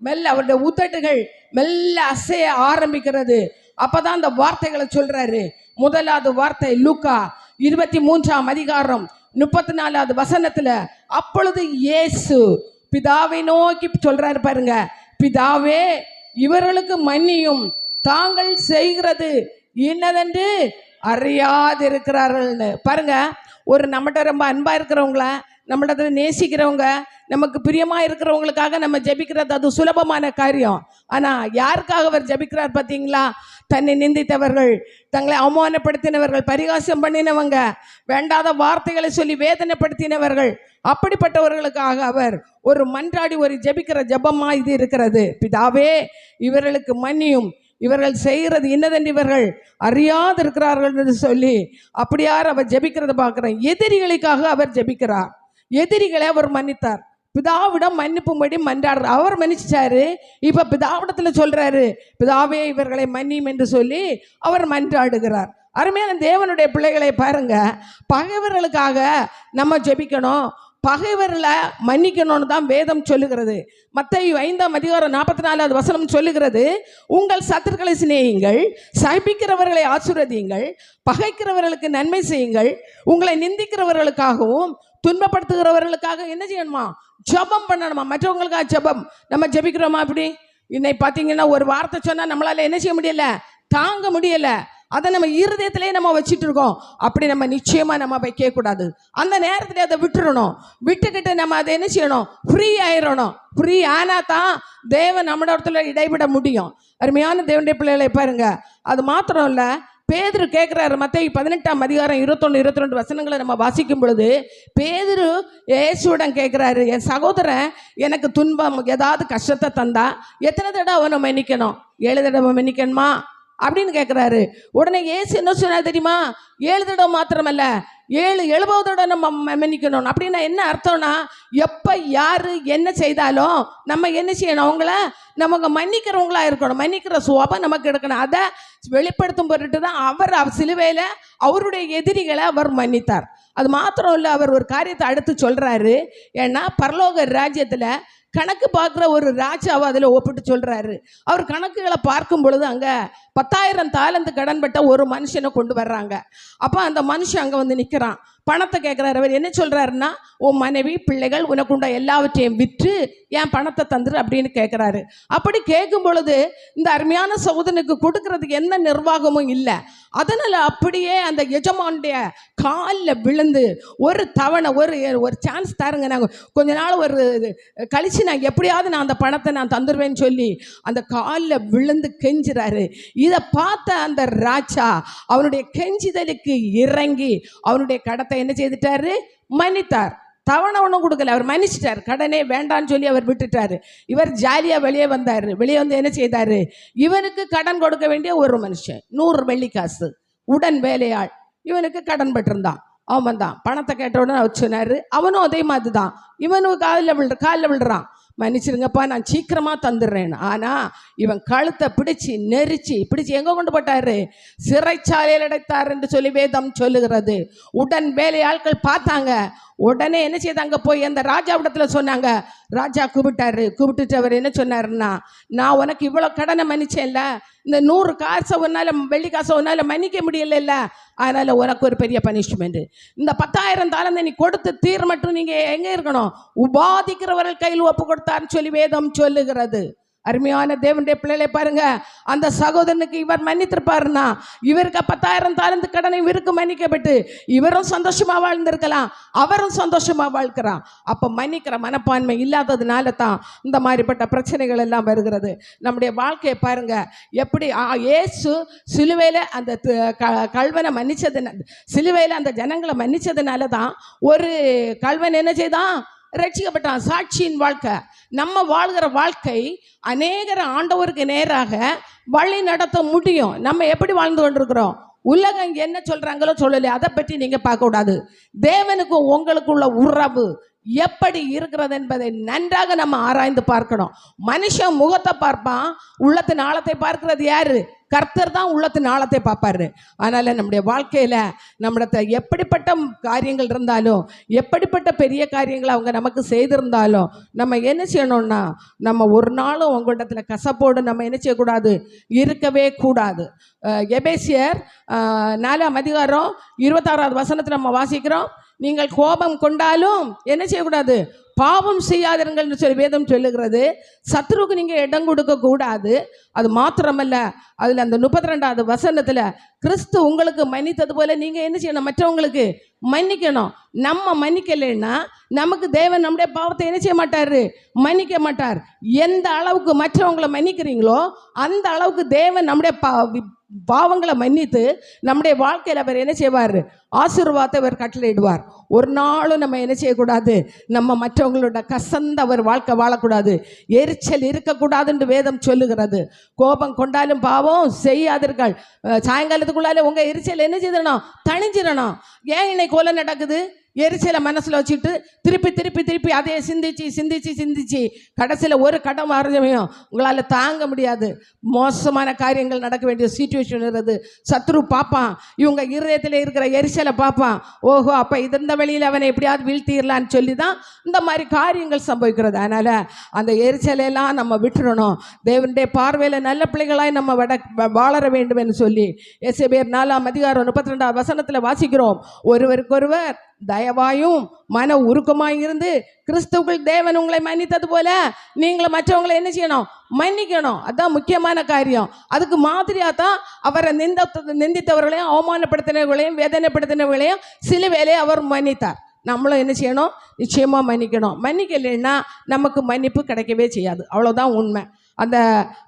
மெல்ல அவருடைய உதடுகள் மெல்ல அசைய ஆரம்பிக்கிறது. அப்பதான் அந்த வார்த்தைகளை சொல்றாரு. முதலாவது வார்த்தை லூக்கா 23ஆம் அதிகாரம் 34வது வசனத்துல, அப்பொழுது இயேசு பிதாவை நோக்கி சொல்றாரு பாருங்க, பிதாவே இவர்களுக்கு மன்னியும், தாங்கள் செய்கிறது இன்னதென்று அறியாதிருக்கிறார்கள்னு. பாருங்க, ஒரு நம்மகிட்ட ரொம்ப அன்பா இருக்கிறவங்கள, நம்மகிட்ட நேசிக்கிறவங்க, நமக்கு பிரியமா இருக்கிறவங்களுக்காக நம்ம ஜெபிக்கிறது அது சுலபமான காரியம். ஆனா யாருக்காக அவர் ஜெபிக்கிறார் பார்த்தீங்களா? தன்னை நிந்தித்தவர்கள், தங்களை அவமானப்படுத்தினவர்கள், பரிகாசம் பண்ணினவங்க, வேண்டாத வார்த்தைகளை சொல்லி வேதனைப்படுத்தினவர்கள், அப்படிப்பட்டவர்களுக்காக அவர் ஒரு மன்றாடி ஒரு ஜெபிக்கிற ஜெபமா இது இருக்கிறது. பிதாவே இவர்களுக்கு மன்னியும், இவர்கள் செய்கிறது இன்னதென்று இவர்கள் அறியாது இருக்கிறார்கள் என்று சொல்லி அப்படியார் அவர் ஜெபிக்கிறத பார்க்கிறேன். எதிரிகளுக்காக அவர் ஜெபிக்கிறார். எதிரிகளை அவர் மன்னித்தார். பிதாவிடம் மன்னிப்பும்படி மன்றாடுற அவர் மன்னிச்சாரு. இப்ப பிதாவிடத்துல சொல்றாரு, பிதாவே இவர்களை மன்னியும் என்று சொல்லி அவர் மன்றாடுகிறார். அருமையான தேவனுடைய பிள்ளைகளை பாருங்க, பகைவர்களுக்காக நம்ம ஜெபிக்கணும், பகைவர்களை மன்னிக்கணும்னு தான் வேதம் சொல்லுகிறது. மத்தேயு 5ஆம் அதிகாரம் 44வது வசனம் சொல்லுகிறது, உங்கள் சத்துருக்களை சிநேகியுங்கள், சபிக்கிறவர்களை ஆசீர்வதியுங்கள், பகைக்கிறவர்களுக்கு நன்மை செய்யுங்கள், உங்களை நிந்திக்கிறவர்களுக்காகவும் துன்பப்படுத்துகிறவர்களுக்காக என்ன செய்யணுமா? ஜெபம் பண்ணணுமா? மற்றவங்களுக்காக ஜெபம். நம்ம ஜெபிக்கிறோமா? அப்படி இன்னைக்கு பார்த்தீங்கன்னா ஒரு வார்த்தை சொன்னால் நம்மளால என்ன செய்ய முடியல, தாங்க முடியல. அதை நம்ம இருதயத்திலே நம்ம வச்சுட்டு இருக்கோம். அப்படி நம்ம நிச்சயமா நம்ம வைக்க கூடாது. அந்த நேரத்திலே அதை விட்டுறணும். விட்டுக்கிட்டு நம்ம அதை என்ன செய்யணும்? ஃப்ரீ ஆயிடணும். ஃப்ரீ ஆனா தான் தேவன் நம்ம இடத்துல இடைவிட முடியும். அருமையான தேவனுடைய பிள்ளைகளை பாருங்க, அது மாத்திரம் இல்லை, பேதுரு கேட்குறாரு. மத்தேயு 18ஆம் அதிகாரம் 21, 22 வசனங்களை நம்ம வாசிக்கும் பொழுது பேதுரு இயேசுவிடம் கேட்குறாரு, என் சகோதரன் எனக்கு துன்பம் ஏதாவது கஷ்டத்தை தந்தா எத்தனை தடவை அவனை மன்னிக்கணும்? 7 தடவை மன்னிக்கணுமா அப்படின்னு கேட்குறாரு. உடனே இயேசு என்ன சொன்னா தெரியுமா? 7 தடவை மாத்திரமல்ல, 70 தடவை நம்ம மன்னிக்கணும். அப்படின்னா என்ன அர்த்தம்னா, எப்போ யாரு என்ன செய்தாலும் நம்ம என்ன செய்யணும்? அவங்கள நமக்கு மன்னிக்கிறவங்களா இருக்கணும். மன்னிக்கிற சுவாபம் நமக்கு எடுக்கணும். அதை வெளிப்படுத்தும் பொருட்டு தான் அவர் சிலுவையில் அவருடைய எதிரிகளை அவர் மன்னித்தார். அது மாத்திரம் இல்லை, அவர் ஒரு காரியத்தை அடுத்து சொல்றாரு. ஏன்னா பரலோக ராஜ்யத்தில் கணக்கு பார்க்குற ஒரு ராஜாவை அதில் ஒப்பிட்டு சொல்றாரு. அவர் கணக்குகளை பார்க்கும் பொழுது அங்கே 10,000 தாலந்து கடன்பட்ட ஒரு மனுஷனை கொண்டு வர்றாங்க. அப்போ அந்த மனுஷன் அங்கே வந்து நிற்கிறான், பணத்தை கேட்குறாரு. அவர் என்ன சொல்கிறாருன்னா, உன் மனைவி பிள்ளைகள் உனக்குண்ட எல்லாவற்றையும் விற்று என் பணத்தை தந்துரு அப்படின்னு கேட்குறாரு. அப்படி கேட்கும் பொழுது இந்த அருமையான சகோதரனுக்கு கொடுக்கறதுக்கு எந்த நிர்வாகமும் இல்லை. அதனால் அப்படியே அந்த எஜமானுடைய காலில் விழுந்து ஒரு தவணை ஒரு சான்ஸ் தாருங்க, நாங்கள் கொஞ்ச நாள் ஒரு கழிச்சு நான் எப்படியாவது நான் அந்த பணத்தை நான் தந்துடுவேன்னு சொல்லி அந்த காலில் விழுந்து கெஞ்சுறாரு. இதை பார்த்த அந்த ராஜா அவனுடைய கெஞ்சுதலுக்கு இறங்கி அவனுடைய கடத்தை என்ன செய்துட்டாரு? மன்னித்தார். தவணை ஒன்றும் கொடுக்கல, அவர் மன்னிச்சிட்டார். கடனே வேண்டான்னு சொல்லி அவர் விட்டுட்டாரு. இவர் ஜாலியா வெளியே வந்தார். வெளியே வந்து என்ன செய்தாரு? இவனுக்கு கடன் கொடுக்க வேண்டிய ஒரு மனுஷன் 100 வெள்ளிக்காசு உடன் வேலையாள் இவனுக்கு கடன் பட்டிருந்தான். அவன் தான் பணத்தை கேட்ட உடனே அவர் சொன்னாரு. அவனும் அதே மாதிரி தான், இவனுக்கு காலில் விழுறான், மன்னிச்சிருங்கப்பா நான் சீக்கிரமாக தந்துடுறேன். ஆனால் இவன் கழுத்தை பிடிச்சி எங்கே கொண்டு போட்டாரு? சிறைச்சாலையில் அடைத்தார் என்று சொல்லி வேதம் சொல்லுகிறது. உடன் வேலை ஆட்கள் பார்த்தாங்க. உடனே என்ன செய்தாங்க? போய் அந்த ராஜாவிடத்துல சொன்னாங்க. ராஜா கூப்பிட்டுட்டு அவர் என்ன சொன்னாருன்னா, நான் உனக்கு இவ்வளோ கடனை மன்னிச்சேன்ல, இந்த 100 காசை ஒன்னால வெள்ளி காசை ஒன்னால மன்னிக்க முடியல, அதனால உனக்கு ஒரு பெரிய பனிஷ்மெண்ட். இந்த 10,000 தாலந்தை நீ கொடுத்து தீர் மட்டும் நீங்க எங்க இருக்கணும்? உபாதிக்கிறவர்கள் கையில் ஒப்பு கொடுத்தான்னு சொல்லி வேதம் சொல்லுகிறது. அருமையான தேவனுடைய பிள்ளைகளை பாருங்க, அந்த சகோதரனுக்கு இவர் மன்னித்திருப்பாருன்னா இவருக்கு 10,000 தாலந்து கடனை இவருக்கு மன்னிக்கப்பட்டு இவரும் சந்தோஷமா வாழ்ந்திருக்கலாம், அவரும் சந்தோஷமா வாழ்க்கிறான். அப்ப மன்னிக்கிற மனப்பான்மை இல்லாததுனால தான் இந்த மாதிரிப்பட்ட பிரச்சனைகள் எல்லாம் வருகிறது. நம்முடைய வாழ்க்கையை பாருங்க, எப்படி இயேசு சிலுவையில அந்த கல்வனை மன்னிச்சதுனால, சிலுவையில அந்த ஜனங்களை மன்னிச்சதுனால தான் ஒரு கல்வன் என்ன செய்தான்? ரட்சிக்கப்பட்டான். சாட்சியின் வாழ்க்கை, நம்ம வாழ்கிற வாழ்க்கை அநேகர் ஆண்டவருக்கு நேராக வழி நடத்த முடியும். நம்ம எப்படி வாழ்ந்து கொண்டிருக்கிறோம்? உலகம் என்ன சொல்றாங்களோ சொல்லலையே, அதை பற்றி நீங்க பார்க்க கூடாது. தேவனுக்கும் உங்களுக்குள்ள உறவு எப்படி இருக்கிறது என்பதை நன்றாக நம்ம ஆராய்ந்து பார்க்கணும். மனுஷன் முகத்தை பார்ப்பான், உள்ளத்தின் ஆழத்தை பார்க்கிறது யாரு? கர்த்தர் தான் உள்ளத்தின் ஆழத்தை பார்ப்பாரு. அதனால நம்முடைய வாழ்க்கையில நம்மிடத்துல எப்படிப்பட்ட காரியங்கள் இருந்தாலும், எப்படிப்பட்ட பெரிய காரியங்களை அவங்க நமக்கு செய்திருந்தாலும், நம்ம என்ன செய்யணும்னா, நம்ம ஒரு நாளும் உங்களிடத்துல கசப்போடு நம்ம என்ன செய்யக்கூடாது, இருக்கவே கூடாது. எபேசியர் 4ஆம் அதிகாரம் 26வது வசனத்தில் நம்ம வாசிக்கிறோம், நீங்கள் கோபம் கொண்டாலும் என்ன செய்யக்கூடாது, பாவம் செய்யாதீர்கள் சொல்லி வேதம் சொல்லுகிறது. சத்ருக்கு நீங்கள் இடம் கொடுக்க கூடாது. அது மாத்திரமல்ல, அதில் அந்த 32வது வசனத்தில் கிறிஸ்து உங்களுக்கு மன்னித்தது போல நீங்கள் என்ன செய்யணும், மற்றவங்களுக்கு மன்னிக்கணும். நம்ம மன்னிக்கலைன்னா நமக்கு தேவன் நம்முடைய பாவத்தை என்ன செய்ய மாட்டார், மன்னிக்க மாட்டார். எந்த அளவுக்கு மற்றவங்களை மன்னிக்கிறீங்களோ அந்த அளவுக்கு தேவன் நம்முடைய பாவங்களை மன்னித்து நம்முடைய வாழ்க்கையில் அவர் என்ன செய்வார், ஆசீர்வாதத்தை அவர் கட்டளையிடுவார். ஒரு நாளும் நம்ம என்ன செய்யக்கூடாது, நம்ம மற்றவங்களோட கசந்த அவர் வாழ்க்கை வாழக்கூடாது, எரிச்சல் இருக்கக்கூடாதுன்னு வேதம் சொல்லுகிறது. கோபம் கொண்டாலும் பாவம் செய்யாதீர்கள். சாயங்காலத்துக்குள்ளாலே உங்கள் எரிச்சல் என்ன செய்திடணும், தணிஞ்சிடணும். ஏன் இன்னைக்கு கொலை நடக்குது, எரிச்சலை மனசில் வச்சுட்டு திருப்பி திருப்பி திருப்பி அதே சிந்திச்சு சிந்திச்சு சிந்திச்சு கடைசியில் ஒரு கடம் வரைஞ்சமையும் உங்களால் தாங்க முடியாது. மோசமான காரியங்கள் நடக்க வேண்டிய சிச்சுவேஷன் இருக்குது. சத்ரு பார்ப்பான், இவங்க இருதயத்தில் இருக்கிற எரிச்சலை பார்ப்பான். ஓஹோ, அப்போ இந்த வழியில் அவனை எப்படியாவது வீழ்த்திடலான்னு சொல்லி தான் இந்த மாதிரி காரியங்கள் சம்பவிக்கிறது. அதனால் அந்த எரிச்சலையெல்லாம் நம்ம விட்டுறணும். தேவனுடைய பார்வையில் நல்ல பிள்ளைகளாய் நம்ம வாழற வேண்டும் என்று சொல்லி எசேபியர் 4ஆம் அதிகாரம் 32வது வசனத்தில் வாசிக்கிறோம். ஒருவருக்கொருவர் தயவாயும் மன உருக்கமாய் இருந்து கிறிஸ்துவுக்குள் தேவன் உங்களை மன்னித்தது போல நீங்களும் மற்றவங்களை என்ன செய்யணும், மன்னிக்கணும். அதுதான் முக்கியமான காரியம். அதுக்கு மாதிரியாக தான் அவரை நிந்தித்தவர்களையும் அவமானப்படுத்தினவர்களையும் வேதனைப்படுத்தினவர்களையும் சிலுவையிலே அவர் மன்னித்தார். நம்மளும் என்ன செய்யணும், நிச்சயமாக மன்னிக்கணும். மன்னிக்கலைன்னா நமக்கு மன்னிப்பு கிடைக்கவே செய்யாது. அவ்வளோதான் உண்மை. அந்த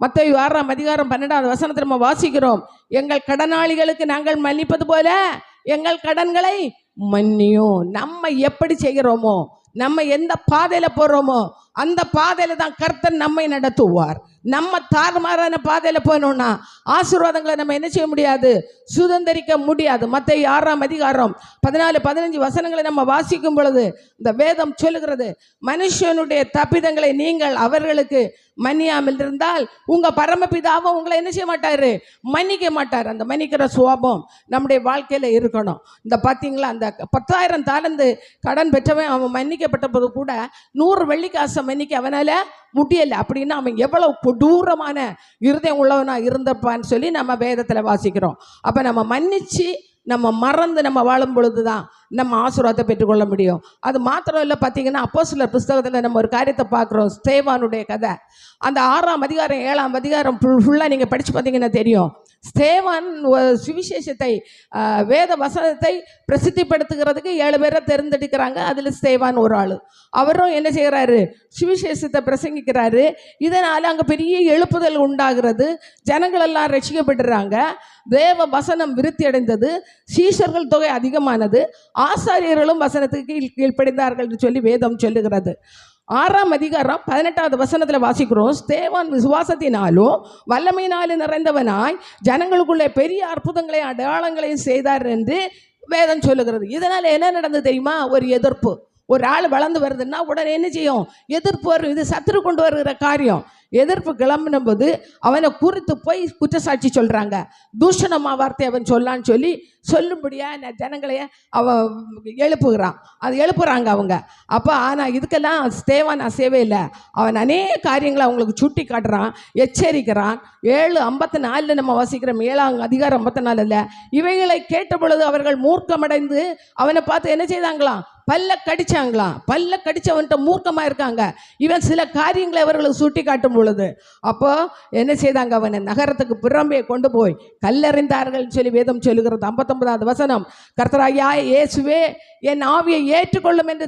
மத்தேயு 6ஆம் அதிகாரம் 12வது வசனத்தை நம்ம வாசிக்கிறோம். எங்கள் கடனாளிகளுக்கு நாங்கள் மன்னிப்பது போல எங்கள் கடன்களை மன்னியும். நம்ம எப்படி செய்கிறோமோ, நம்ம எந்த பாதையில போறோமோ அந்த பாதையில தான் கர்த்தர் நம்மை நடத்துவார். நம்ம தாறுமாறான பாதையில போனோம்னா ஆசீர்வாதங்களை நம்ம என்ன செய்ய முடியாது, சுதந்திரிக்க முடியாது. மத்தேயு 6ஆம் அதிகாரம் 14-15 வசனங்களை நம்ம வாசிக்கும் பொழுது இந்த வேதம் சொல்லுகிறது, மனுஷனுடைய தப்பிதங்களை நீங்கள் அவர்களுக்கு மன்னியாமல் இருந்தால் உங்க பரமபிதாவும் உங்களை என்ன செய்ய மாட்டாரு, மன்னிக்க மாட்டார். அந்த மன்னிக்கிற சுவாபம் நம்முடைய வாழ்க்கையில இருக்கணும். இந்த பார்த்தீங்களா, அந்த 10,000 தாலந்து கடன் பெற்றவன் அவன் மன்னிக்கப்பட்ட போது கூட 100 வெள்ளிக்காசை மன்னிக்க அவனால முடியலை. அப்படின்னா அவன் எவ்வளவு கொடூரமான இருதயம் உள்ளவனா இருந்தப்பான்னு சொல்லி நம்ம வேதத்தில் வாசிக்கிறோம். அப்போ நம்ம மன்னிச்சு நம்ம மறந்து நம்ம வாழும் பொழுது தான் நம்ம ஆசீர்வாதத்தை பெற்றுக்கொள்ள முடியும். அது மாத்திரம் இல்லை, பார்த்தீங்கன்னா அப்போஸ்தலர் புஸ்தகத்தில் நம்ம ஒரு காரியத்தை பார்க்குறோம். ஸ்தேவானுடைய கதை. அந்த 6ஆம் அதிகாரம் 7ஆம் அதிகாரம் ஃபுல்லாக நீங்கள் படித்து பார்த்தீங்கன்னா தெரியும். ஸ்தேவான் சுவிசேஷத்தை வேத வசனத்தை பிரசித்திப்படுத்துகிறதுக்கு 7 பேரை தேர்ந்தெடுக்கிறாங்க. அதில் ஸ்தேவான் ஒரு ஆள். அவரும் என்ன செய்கிறாரு, சுவிசேஷத்தை பிரசங்கிக்கிறாரு. இதனால் அங்கே பெரிய எழுப்புதல் உண்டாகிறது. ஜனங்கள் எல்லாம் ரட்சிக்கப்பட்டுறாங்க. தேவ வசனம் விருத்தி அடைந்தது. சீஷர்கள் தொகை அதிகமானது. ஆசாரியர்களும் வசனத்துக்கு கீழ்ப்படிந்தார்கள் என்று சொல்லி வேதம் சொல்லுகிறது. 6ஆம் அதிகாரம் 18வது வசனத்தில் வாசிக்கிறோம். ஸ்தேவான் விசுவாசத்தினாலும் வல்லமையினாலும் நிறைந்தவனாய் ஜனங்களுக்குள்ளே பெரிய அற்புதங்களையும் அடையாளங்களையும் செய்தார் என்று வேதம் சொல்லுகிறது. இதனால் என்ன நடந்தது தெரியுமா, ஒரு எதிர்ப்பு. ஒரு ஆள் வளர்ந்து வருதுன்னா உடனே என்ன செய்யும், எதிர்ப்பு வரும். இது சத்துரு கொண்டு வருகிற காரியம். எதிர்ப்பு கிளம்பின போது அவனை குறித்து போய் குற்றச்சாட்சி சொல்கிறாங்க. தூஷணமா வார்த்தை அவன் சொல்லான்னு சொல்லி சொல்லும்படியா ஜனங்களையே அவன் எழுப்புகிறான். அது எழுப்புறாங்க அவங்க. அப்போ ஆனால் இதுக்கெல்லாம் ஸ்தேவான் அசையவே இல்லை. அவன் அநேக காரியங்களை அவங்களுக்கு சுட்டி காட்டுறான், எச்சரிக்கிறான். 7:54 நம்ம வாசிக்கிறோம். 7ஆம் அதிகாரம் 54. இவைகளை கேட்ட பொழுது அவர்கள் மூர்க்கமடைந்து அவனை பார்த்து என்ன செய்தாங்களாம், பல்ல கடிச்சாங்களாம். பல்ல கடிச்சவன்ட்ட மூர்க்கமாக இருக்காங்க. இவன் சில காரியங்களை அவர்களுக்கு சுட்டி காட்டும் பொழுது அப்போ என்ன செய்தாங்க, அவனை நகரத்துக்கு புறம்பே கொண்டு போய் கல்லறிந்தார்கள் சொல்லி வேதம் சொல்லுகிறது. 59வது வசனம், கர்த்தராகிய இயேசுவே என் ஆவியை ஏற்றுக்கொள்ளும் என்று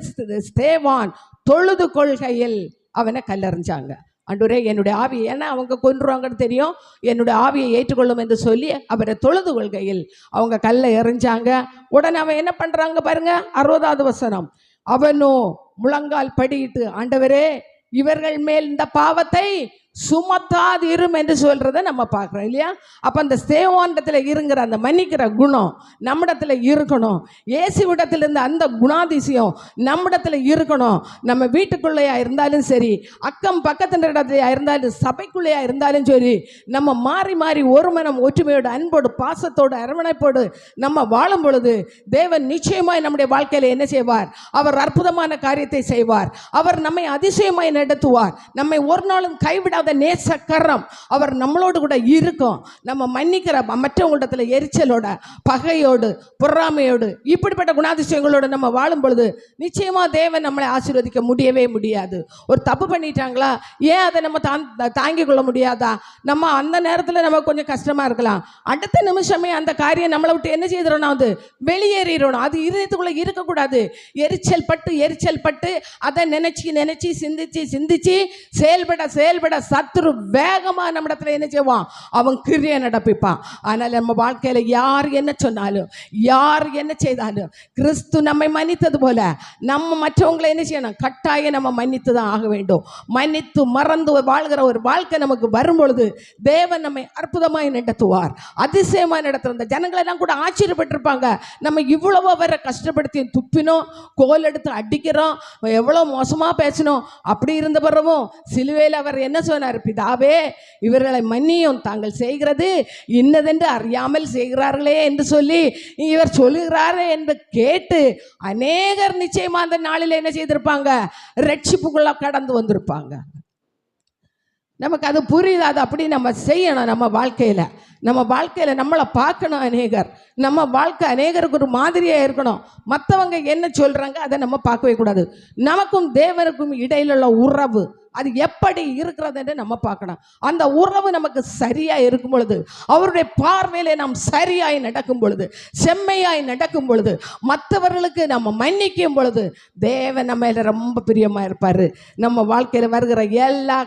ஸ்தேவான் தொழுது கொள்கையில் அவனை கல்லறிஞ்சாங்க. ஆண்டவரே என்னுடைய ஆவியை, ஏன்னா அவங்க கொன்றுவாங்கன்னு தெரியும், என்னுடைய ஆவியை ஏற்றுக்கொள்ளும் என்று சொல்லி அவரை தொழுது கொள்கையில் அவங்க கல்லை எறிஞ்சாங்க. உடனே அவன் என்ன பண்றாங்க பாருங்க, 60வது வசனம், அவனோ முழங்கால் படியிட்டு, ஆண்டவரே இவர்கள் மேல் இந்த பாவத்தை சுமத்தாதிரும் என்று சொல்றதை நம்ம பார்க்குறோம் இல்லையா? அப்போ அந்த ஸ்தேவானிடத்தில் இருங்கிற அந்த மன்னிக்கிற குணம் நம்மிடத்தில் இருக்கணும். இயேசுவிடத்திலிருந்து அந்த குணாதிசயம் நம்மிடத்தில் இருக்கணும். நம்ம வீட்டுக்குள்ளேயா இருந்தாலும் சரி, அக்கம் பக்கத்தின் இடத்துலையா இருந்தாலும், சபைக்குள்ளேயா இருந்தாலும் சரி, நம்ம மாறி மாறி ஒரு மனம் ஒற்றுமையோடு அன்போடு பாசத்தோடு அரவணைப்போடு நம்ம வாழும் பொழுது தேவன் நிச்சயமாய் நம்முடைய வாழ்க்கையில் என்ன செய்வார்? அவர் அற்புதமான காரியத்தை செய்வார். அவர் நம்மை அதிசயமாய் நடத்துவார். நம்மை ஒரு நாளும் கைவிடாத நேசக்கரம் அவர் நம்மளோடு கூட இருக்கும். நம்ம மன்னிக்கிற மற்றவங்களிடத்தில் எரிச்சலோட, பகையோடு, பொறாமையோடு, இப்படிப்பட்ட குணாதிசயங்களோடு நம்ம வாழும் பொழுது நிச்சயமா தேவன் நம்மளை ஆசீர்வதிக்க முடியவே முடியாது. ஒரு தப்பு பண்ணிட்டாங்களா, ஏன் அதை நம்ம தாங்கிக் கொள்ள முடியாதா? நம்ம அந்த நேரத்தில் நம்ம கொஞ்சம் கஷ்டமா இருக்கலாம், அடுத்த நிமிஷமே அந்த காரியம் நம்மளை விட்டு என்ன செய்திடணும்? அது வெளியேறிடணும். அது இதயத்துக்குள்ள இருக்கக்கூடாது. எரிச்சல் பட்டு அதை நினைச்சு சிந்திச்சு செயல்பட சத்துரு வேகமா நம்ம இடத்துல என்ன செய்வான்? அவன் கிரியை நடப்பிப்பான். ஆனால் நம்ம வாழ்க்கையில யார் என்ன சொன்னாலும், யார் என்ன செய்தாலும், கிறிஸ்து நம்மை மன்னித்தது போல நம்ம மற்றவங்களை என்ன செய்யணும்? கட்டாயம் நம்ம மன்னித்து தான் ஆக வேண்டும். மன்னித்து மறந்து வாழ்கிற ஒரு வாழ்க்கை நமக்கு வரும் பொழுது தேவன் நம்மை அற்புதமாய் நடத்துவார், அதிசயமாய் நடத்துவார். இந்த ஜனங்களை எல்லாம் கூட ஆச்சரியப்பட்டிருப்பாங்க. நம்ம இவ்வளவோ வர கஷ்டப்படுத்தி துப்பினோம், கோல் எடுத்து அடிக்கிறோம், எவ்வளோ மோசமா பேசணும். அப்படி இருந்த பிறகும் சிலுவையில் அவர் என்ன சொன்னார்? பிதாவே, இவர்களை மன்னியும், தாங்கள் செய்கிறது இன்னதென்று அறியாமல் செய்கிறார்களே என்று சொல்லி இவர் சொல்லுகிறாரே என்று கேட்டு அநேகர் நிச்சயமா அந்த நாளில் என்ன செய்திருப்பாங்க? ரட்சிப்புக்குள்ள கடந்து வந்திருப்பாங்க. நமக்கு அது புரியுது. அது அப்படி நம்ம செய்யணும். நம்ம வாழ்க்கையில் நம்மளை பார்க்கணும். அநேகர் நம்ம வாழ்க்கை அநேகருக்கு ஒரு மாதிரியாக இருக்கணும். மற்றவங்க என்ன சொல்கிறாங்க அதை நம்ம பார்க்கவே கூடாது. நமக்கும் தேவனுக்கும் இடையில உள்ள உறவு அது எப்படி இருக்கிறது என்று நம்ம பார்க்கணும். அந்த உறவு நமக்கு சரியாக இருக்கும் பொழுது, அவருடைய பார்வையிலே நாம் சரியாய் நடக்கும் பொழுது, செம்மையாய் நடக்கும் பொழுது, மற்றவர்களுக்கு நம்ம மன்னிக்கும் பொழுது தேவன் நம்ம ரொம்ப பிரியமாக இருப்பார். நம்ம வாழ்க்கையில் வருகிற எல்லா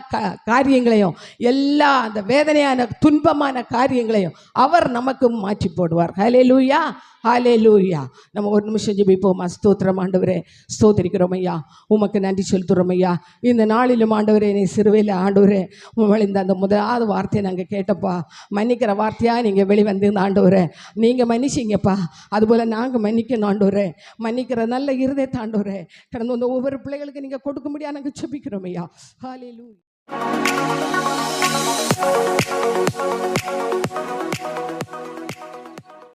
காரியங்களையும், எல்லா அந்த வேதனையான துன்பமான காரியங்களையும் அவர் நமக்கு மாற்றி போடுவார். ஹல்லேலூயா, ஹல்லேலூயா. நம்ம ஒரு நிமிஷம் ஜெபிப்போமா? ஸ்தோத்திரம் ஆண்டவரே, ஸ்தோத்திரிக்கிறோம் ஐயா, உமக்கு நன்றி செலுத்துகிறோம் ஐயா. இந்த நாளிலும் ஆண்டவரே, நீ சிறுவையில் ஆண்டவரே இந்த அந்த முதலாவது வார்த்தையை நாங்கள் கேட்டப்பா, மன்னிக்கிற வார்த்தையாக நீங்கள் வெளிவந்திருந்த ஆண்டவரே, நீங்கள் மன்னிச்சிங்கப்பா. அதுபோல் நாங்கள் மன்னிக்கணும் ஆண்டவரே. மன்னிக்கிற நல்ல இருதயத்தை ஆண்டவரே கடந்து வந்த ஒவ்வொரு பிள்ளைகளுக்கு நீங்கள் கொடுக்க முடியாது நாங்கள் ஜெபிக்கிறோம் ஐயா. ஹல்லேலூயா.